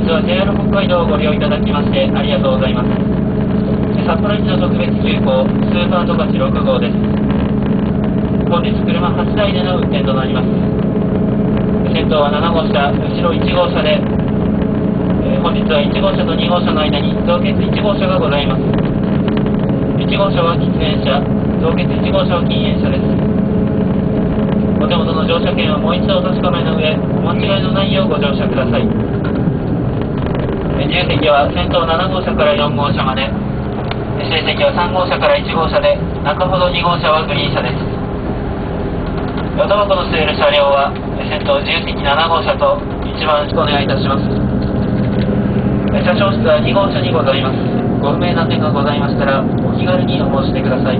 日は JR 北海道をご利用いただきましてありがとうございます。札幌行きの特別急行スーパーとかち6号です。本日車8台での運転となります。先頭は7号車、後ろ1号車で、本日は1号車と2号車の間に増欠1号車がございます。1号車は喫煙車、増欠1号車は禁煙車です。お手元の乗車券をもう一度お確かめの上、お間違いのないようご乗車ください。自由席は先頭7号車から4号車まで、指定席は3号車から1号車で、中ほど2号車はグリーン車です。おタバコの吸える車両は先頭自由席7号車と一番お願いいたします。車掌室は2号車にございます。ご不明な点がございましたらお気軽にお申し出ください。